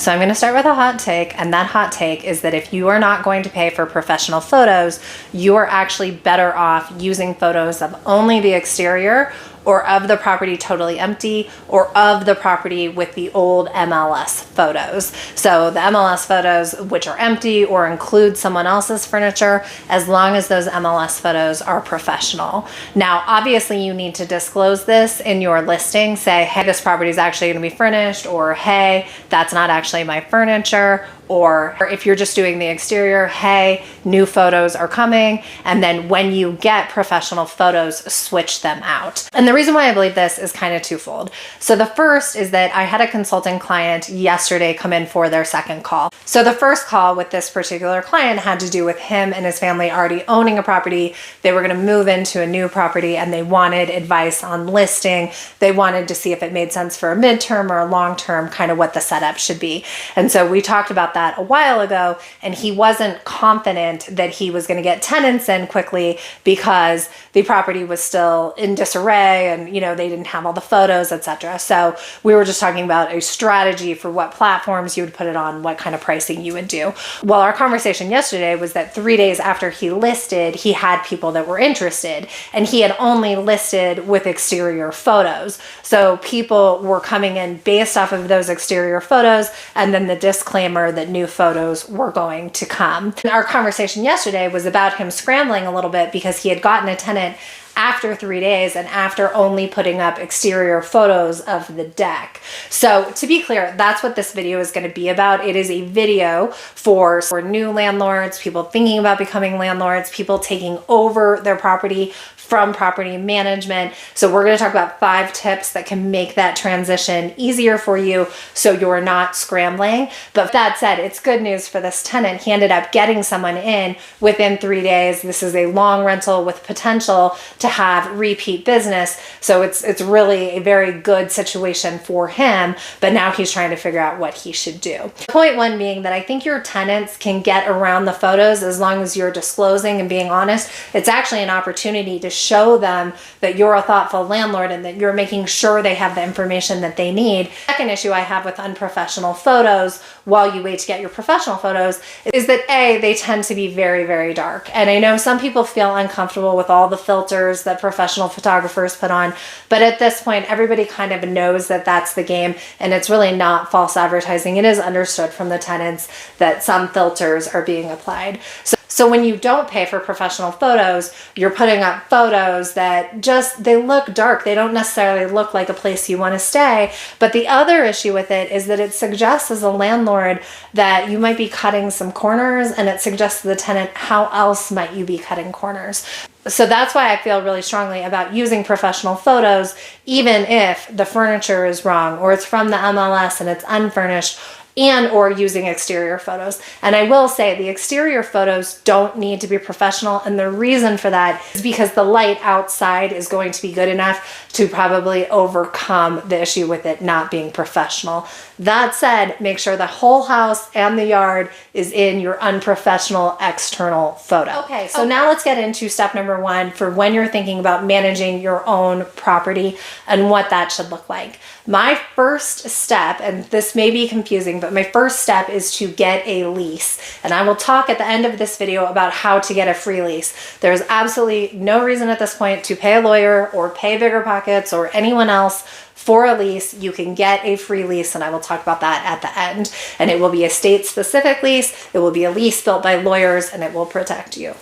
So I'm going to start with a hot take, and that hot take is that if you are not going to pay for professional photos, you are actually better off using photos of only the exterior, or of the property totally empty, or of the property with the old MLS photos. So the MLS photos which are empty or include someone else's furniture, as long as those MLS photos are professional. Now, obviously you need to disclose this in your listing. Say, hey, this property is actually going to be furnished, or hey, that's not actually my furniture. Or if you're just doing the exterior, hey, new photos are coming. And then when you get professional photos, switch them out. And the reason why I believe this is kind of twofold. So the first is that I had a consulting client yesterday come in for their second call. So the first call with this particular client had to do with him and his family already owning a property. They were going to move into a new property and they wanted advice on listing. They wanted to see if it made sense for a midterm or a long-term, kind of what the setup should be. And so we talked about that a while ago, and he wasn't confident that he was going to get tenants in quickly because the property was still in disarray and they didn't have all the photos, etc. So we were just talking about a strategy for what platforms you would put it on, what kind of pricing you would do. Well, our conversation yesterday was that 3 days after he listed, he had people that were interested, and he had only listed with exterior photos. So people were coming in based off of those exterior photos and then the disclaimer that new photos were going to come. Our conversation yesterday was about him scrambling a little bit because he had gotten a tenant after 3 days and after only putting up exterior photos of the deck. So to be clear, that's what this video is going to be about. It is a video for new landlords, people thinking about becoming landlords, people taking over their property from property management. So we're going to talk about 5 tips that can make that transition easier for you so you're not scrambling. But that said, it's good news for this tenant. He ended up getting someone in within 3 days. This is a long rental with potential to have repeat business. So it's really a very good situation for him, but now he's trying to figure out what he should do. Point one being that I think your tenants can get around the photos as long as you're disclosing and being honest. It's actually an opportunity to show them that you're a thoughtful landlord and that you're making sure they have the information that they need. Second issue I have with unprofessional photos while you wait to get your professional photos is that they tend to be very, very dark. And I know some people feel uncomfortable with all the filters that professional photographers put on, but at this point, everybody kind of knows that that's the game, and it's really not false advertising. It is understood from the tenants that some filters are being applied. So when you don't pay for professional photos, you're putting up photos that they look dark. They don't necessarily look like a place you want to stay. But the other issue with it is that it suggests as a landlord that you might be cutting some corners, and it suggests to the tenant, how else might you be cutting corners? So that's why I feel really strongly about using professional photos, even if the furniture is wrong or it's from the MLS and it's unfurnished, and or using exterior photos. And I will say the exterior photos don't need to be professional, and the reason for that is because the light outside is going to be good enough to probably overcome the issue with it not being professional. That said, make sure the whole house and the yard is in your unprofessional external photo. Okay, so now let's get into step number 1 for when you're thinking about managing your own property and what that should look like. My first step, and this may be confusing, but my first step is to get a lease. And I will talk at the end of this video about how to get a free lease. There's absolutely no reason at this point to pay a lawyer or pay Bigger Pockets or anyone else for a lease. You can get a free lease, and I will talk about that at the end. And it will be a state-specific lease. It will be a lease built by lawyers, and it will protect you.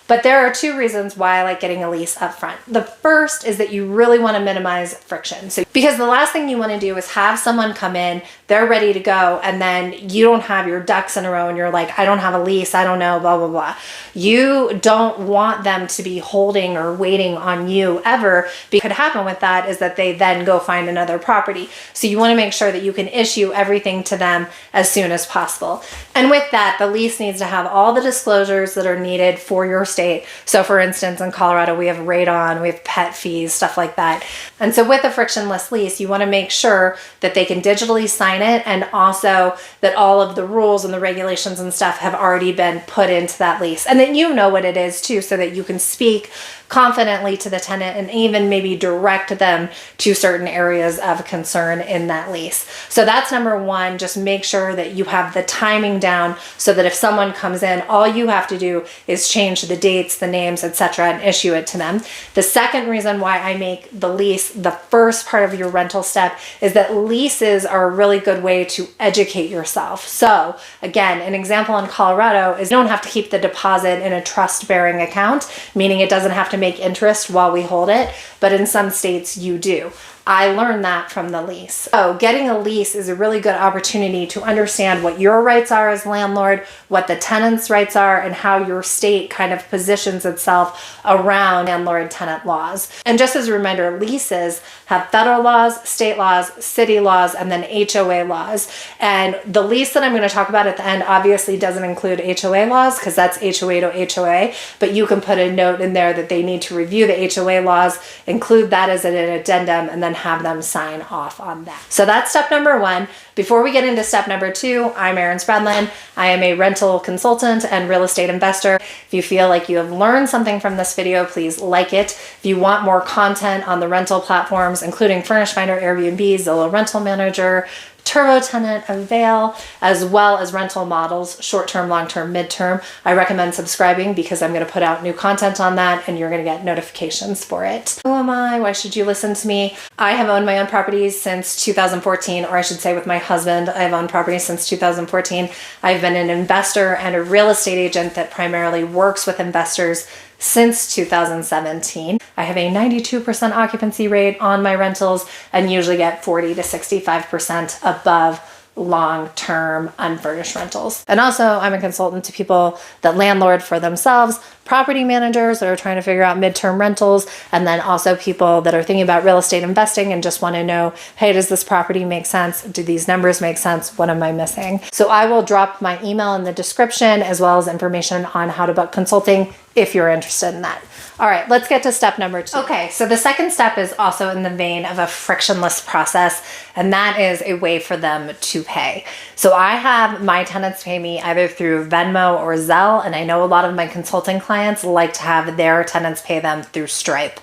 But there are 2 reasons why I like getting a lease up front. The first is that you really want to minimize friction. So because the last thing you want to do is have someone come in, they're ready to go, and then you don't have your ducks in a row and you're like, I don't have a lease, I don't know, blah, blah, blah. You don't want them to be holding or waiting on you ever. What could happen with that is that they then go find another property. So you want to make sure that you can issue everything to them as soon as possible. And with that, the lease needs to have all the disclosures that are needed for your state. So for instance, in Colorado, we have radon, we have pet fees, stuff like that. And so with a frictionless lease, you want to make sure that they can digitally sign it, and also that all of the rules and the regulations and stuff have already been put into that lease. And then you know what it is too, so that you can speak confidently to the tenant and even maybe direct them to certain areas areas of concern in that lease. So that's number one. Just make sure that you have the timing down so that if someone comes in, all you have to do is change the dates, the names, etc., and issue it to them. The second reason why I make the lease the first part of your rental step is that leases are a really good way to educate yourself. So again, an example in Colorado is you don't have to keep the deposit in a trust-bearing account, meaning it doesn't have to make interest while we hold it, but in some states you do. I learned that from the lease. So getting a lease is a really good opportunity to understand what your rights are as landlord, what the tenant's rights are, and how your state kind of positions itself around landlord-tenant laws. And just as a reminder, leases have federal laws, state laws, city laws, and then HOA laws. And the lease that I'm going to talk about at the end obviously doesn't include HOA laws because that's HOA to HOA, but you can put a note in there that they need to review the HOA laws, include that as an addendum, and then have them sign off on that. So that's step number one. Before we get into step number two, I'm Erin Spradlin. I am a rental consultant and real estate investor. If you feel like you have learned something from this video, please like it. If you want more content on the rental platforms, including Furnish Finder, Airbnb, Zillow Rental Manager, Turbo Tenant, Avail, as well as rental models, short-term, long-term, midterm, I recommend subscribing because I'm going to put out new content on that and you're going to get notifications for it. Who am I? Why should you listen to me? I have owned my own properties since 2014, or I should say with my husband, I've owned properties since 2014. I've been an investor and a real estate agent that primarily works with investors since 2017. I have a 92% occupancy rate on my rentals and usually get 40 to 65% above long-term unfurnished rentals. And also I'm a consultant to people that landlord for themselves, property managers that are trying to figure out midterm rentals, and then also people that are thinking about real estate investing and just want to know, hey, does this property make sense? Do these numbers make sense? What am I missing? So I will drop my email in the description as well as information on how to book consulting if you're interested in that. All right, let's get to step number two. Okay, so the second step is also in the vein of a frictionless process, and that is a way for them to pay. So I have my tenants pay me either through Venmo or Zelle, and I know a lot of my consulting clients like to have their tenants pay them through Stripe.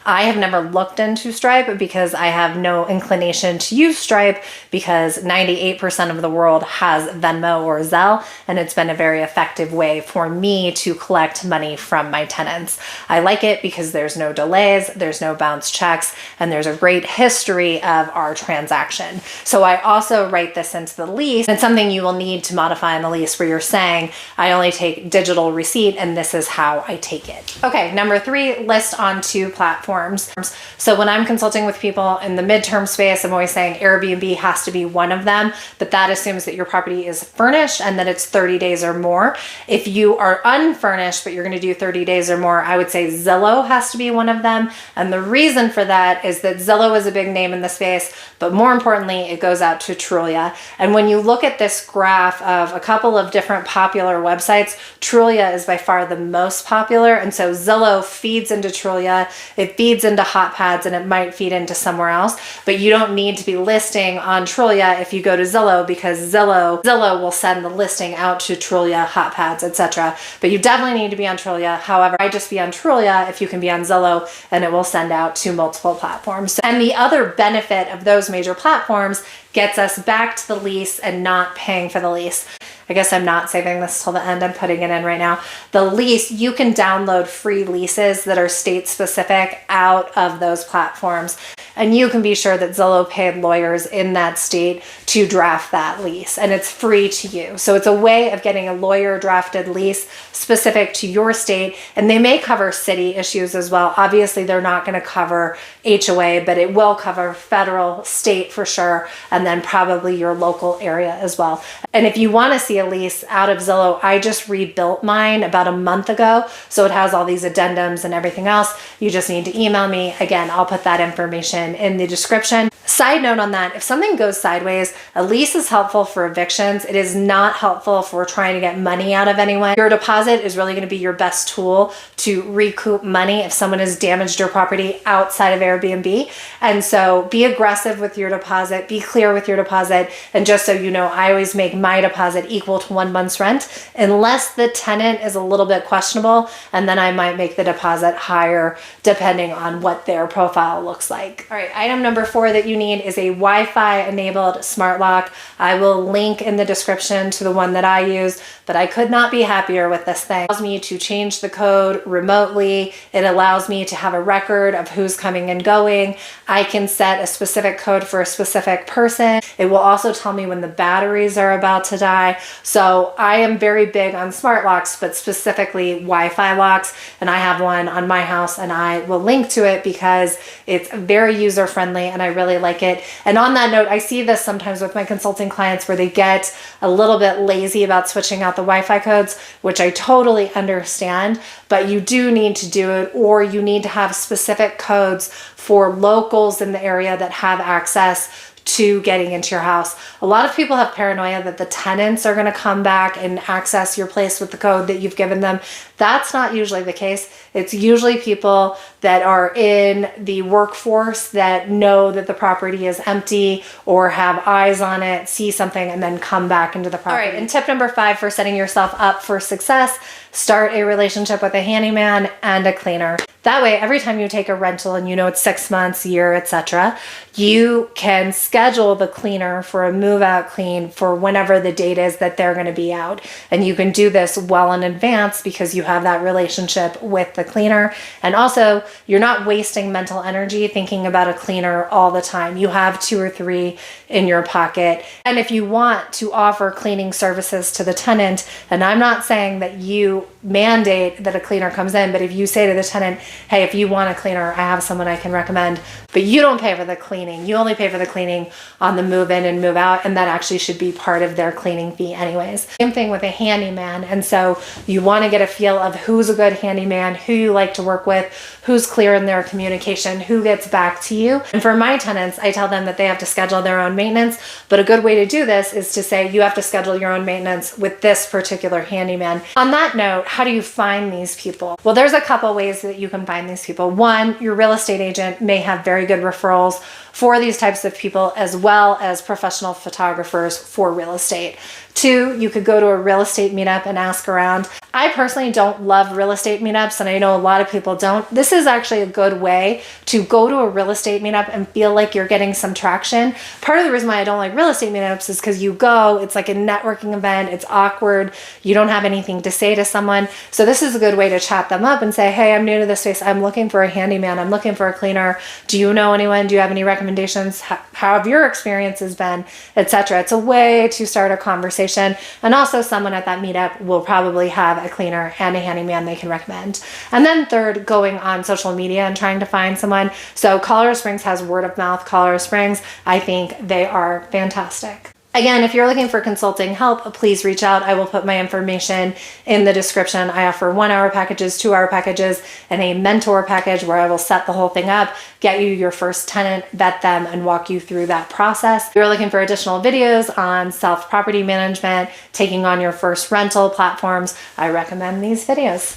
I have never looked into Stripe because I have no inclination to use Stripe because 98% of the world has Venmo or Zelle, and it's been a very effective way for me to collect money from my tenants. I like it because there's no delays, there's no bounce checks, and there's a great history of our transaction. So I also write this into the lease. It's something you will need to modify in the lease where you're saying, I only take digital receipt and this is how I take it. Okay, number three, list on 2 platforms. So when I'm consulting with people in the midterm space, I'm always saying Airbnb has to be one of them, but that assumes that your property is furnished and that it's 30 days or more. If you are unfurnished, but you're going to do 30 days or more, I would say Zillow has to be one of them. And the reason for that is that Zillow is a big name in the space, but more importantly, it goes out to Trulia. And when you look at this graph of a couple of different popular websites, Trulia is by far the most popular. And so Zillow feeds into Trulia. It feeds into HotPads and it might feed into somewhere else, but you don't need to be listing on Trulia if you go to Zillow because Zillow will send the listing out to Trulia, HotPads, etc. But you definitely need to be on Trulia. However, I just be on Trulia if you can be on Zillow and it will send out to multiple platforms. And the other benefit of those major platforms gets us back to the lease and not paying for the lease. I guess I'm not saving this till the end. I'm putting it in right now. The lease, you can download free leases that are state specific out of those platforms. And you can be sure that Zillow paid lawyers in that state to draft that lease, and it's free to you. So it's a way of getting a lawyer drafted lease specific to your state, and they may cover city issues as well. Obviously, they're not going to cover HOA, but it will cover federal, state for sure, and then probably your local area as well. And if you want to see a lease out of Zillow, I just rebuilt mine about a month ago, so it has all these addendums and everything else. You just need to email me. Again, I'll put that information in the description. Side note on that, if something goes sideways, a lease is helpful for evictions. It is not helpful for trying to get money out of anyone. Your deposit is really going to be your best tool to recoup money if someone has damaged your property outside of Airbnb. And so be aggressive with your deposit, be clear with your deposit. And just so you know, I always make my deposit equal equal to 1 month's rent, unless the tenant is a little bit questionable, and then I might make the deposit higher depending on what their profile looks like. All right, item number 4 that you need is a Wi-Fi enabled smart lock. I will link in the description to the one that I use, but I could not be happier with this thing. It allows me to change the code remotely. It allows me to have a record of who's coming and going. I can set a specific code for a specific person. It will also tell me when the batteries are about to die. So I am very big on smart locks, but specifically Wi-Fi locks. And I have one on my house, and I will link to it because it's very user friendly and I really like it. And on that note, I see this sometimes with my consulting clients where they get a little bit lazy about switching out the Wi-Fi codes, which I totally understand, but you do need to do it, or you need to have specific codes for locals in the area that have access to getting into your house. A lot of people have paranoia that the tenants are going to come back and access your place with the code that you've given them. That's not usually the case. It's usually people that are in the workforce that know that the property is empty or have eyes on it, see something, and then come back into the property. All right, and tip number 5 for setting yourself up for success: start a relationship with a handyman and a cleaner. That way, every time you take a rental and you know it's 6 months, year, etc., you can schedule the cleaner for a move-out clean for whenever the date is that they're going to be out. And you can do this well in advance because you have that relationship with the cleaner. And also, you're not wasting mental energy thinking about a cleaner all the time. You have 2 or 3 in your pocket. And if you want to offer cleaning services to the tenant, and I'm not saying that you mandate that a cleaner comes in, but if you say to the tenant, hey, if you want a cleaner, I have someone I can recommend, but you don't pay for the cleaning. You only pay for the cleaning on the move in and move out, and that actually should be part of their cleaning fee anyways. Same thing with a handyman. And so you want to get a feel of who's a good handyman, who you like to work with, who's clear in their communication, who gets back to you. And for my tenants, I tell them that they have to schedule their own maintenance, but a good way to do this is to say you have to schedule your own maintenance with this particular handyman. On that note, how do you find these people? Well, there's a couple ways that you can find these people. One, your real estate agent may have very good referrals for these types of people, as well as professional photographers for real estate. 2, you could go to a real estate meetup and ask around. I personally don't love real estate meetups, and I know a lot of people don't. This is actually a good way to go to a real estate meetup and feel like you're getting some traction. Part of the reason why I don't like real estate meetups is because you go, it's like a networking event, it's awkward, you don't have anything to say to someone. So this is a good way to chat them up and say, hey, I'm new to this space, I'm looking for a handyman, I'm looking for a cleaner. Do you know anyone? Do you have any recommendations? How have your experiences been, etc.? It's a way to start a conversation. And also, someone at that meetup will probably have a cleaner and a handyman they can recommend. And then 3rd, going on social media and trying to find someone. So Colorado Springs has word of mouth. Colorado Springs, I think they are fantastic. Again, if you're looking for consulting help, please reach out. I will put my information in the description. I offer 1-hour packages, 2-hour packages, and a mentor package where I will set the whole thing up, get you your first tenant, vet them, and walk you through that process. If you're looking for additional videos on self-property management, taking on your first rental platforms, I recommend these videos.